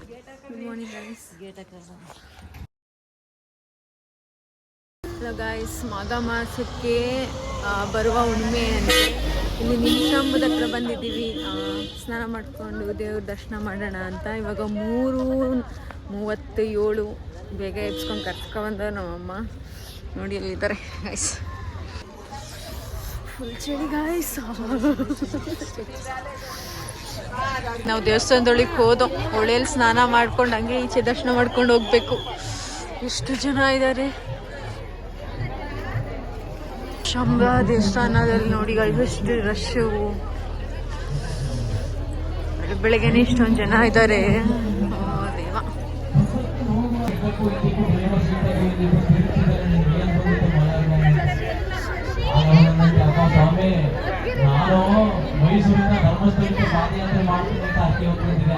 Good morning guys. Hello guys, Magha ಮಾಸಕ್ಕೆ ಬರುವ ಹುಣ್ಣಿಮೆ ಅಂತ ಇಲ್ಲಿ ನಿಮಿಷಾಂಬದ ಹತ್ರ ಬಂದಿದ್ದೀವಿ. ಸ್ನಾನ ಮಾಡಿಕೊಂಡು ದೇವ್ರ ದರ್ಶನ ಮಾಡೋಣ ಅಂತ. ಇವಾಗ 3:37 ಬೇಗ ಎಬ್ಸ್ಕೊಂಡು ಕರ್ಸ್ಕೊಂಡ್ಬಂದ ನಮ್ಮಮ್ಮ. ನೋಡಿ ಅಲ್ಲಿದ್ದಾರೆ ಗೈಸ್, ಫುಲ್ ಚಳಿ ಗೈಸ್. ನಾವು ದೇವಸ್ಥಾನದೊಳಗೆ ಹೋದೋ, ಹೊಳೆಯಲ್ಲಿ ಸ್ನಾನ ಮಾಡ್ಕೊಂಡು ಹಂಗೆ ಈಚೆ ದರ್ಶನ ಮಾಡ್ಕೊಂಡು ಹೋಗ್ಬೇಕು. ಎಷ್ಟು ಜನ ಇದ್ದಾರೆ. ಶಂಭ ದೇವಸ್ಥಾನದಲ್ಲಿ ನೋಡಿ ಎಷ್ಟು ರಶ್ಶು. ಬೆಳಗ್ಗೆನೇ ಇಷ್ಟೊಂದು ಜನ ಇದ್ದಾರೆ. ದೇವ, ನಾನು ಮೈಸೂರಿನ ಧರ್ಮಸ್ಥಳಕ್ಕೆ ಪಾದಯಾತ್ರೆ ಮಾಡ್ತೀನಿ ಅಂತ ಅಕ್ಕಿ ಹೋಗ್ತಿದ್ದೀನಿ.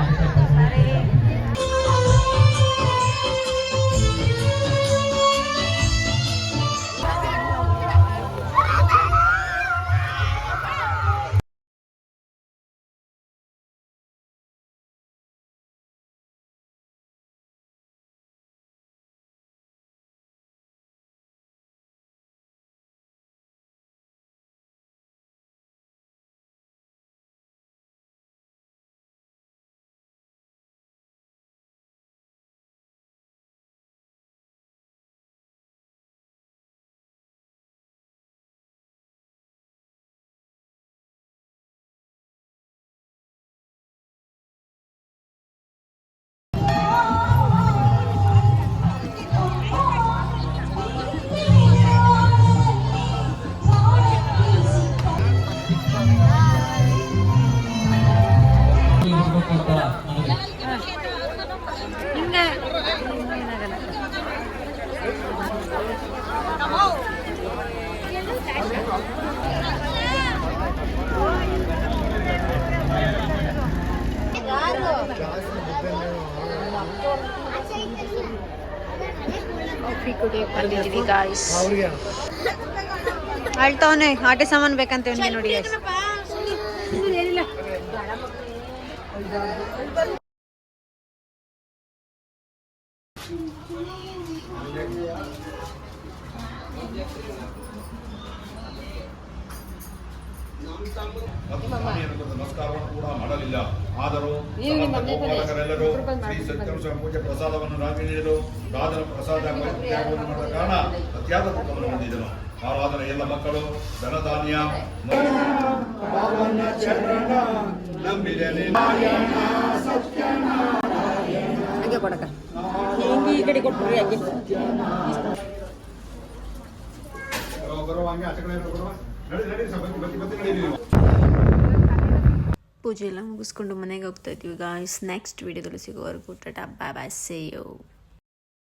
ಕಾಫಿ ಕುಡಿಯೋಕೆ ಬಂದಿದ್ದೀವಿ ಗಾಯ್ಸ್. ಅಳ್ತಾವನೆ ಆಟೆ ಸಾಮಾನು ಬೇಕಂತ ಇವನಿಗೆ ನೋಡಿ ಗೈಸ್. ನಮಸ್ಕಾರವನ್ನು ಕೂಡ ಮಾಡಲಿಲ್ಲ. ಆದರೂ ಗೋಪಾಲಕರೆಲ್ಲರೂ ಶ್ರೀ ಸತ್ಯನಾರಾಯಣ ಪೂಜೆ ಪ್ರಸಾದವನ್ನು ರಾಜಿ ನೀಡಲು ರಾಜನ ಪ್ರಸಾದ ತ್ಯಾಗವನ್ನು ಮಾಡಿದ ಕಾರಣ ಅತ್ಯಾದ ದುಃಖವನ್ನು ಹೊಂದಿದನು. ಆರಾಧನೆ ಎಲ್ಲ ಮಕ್ಕಳು ಧನಧಾನ್ಯ ಪೂಜೆ ಎಲ್ಲ ಮುಗಿಸ್ಕೊಂಡು ಮನೆಗೆ ಹೋಗ್ತಾ ಇದ್ದೀವಿ ಗಾಯ್ಸ್. ನೆಕ್ಸ್ಟ್ ವಿಡಿಯೋದಲ್ಲಿ ಸಿಗೋವರೆಗೂ ಟಾಟಾ ಬಾಯ್ ಬಾಯ್, ಸೇ ಯು.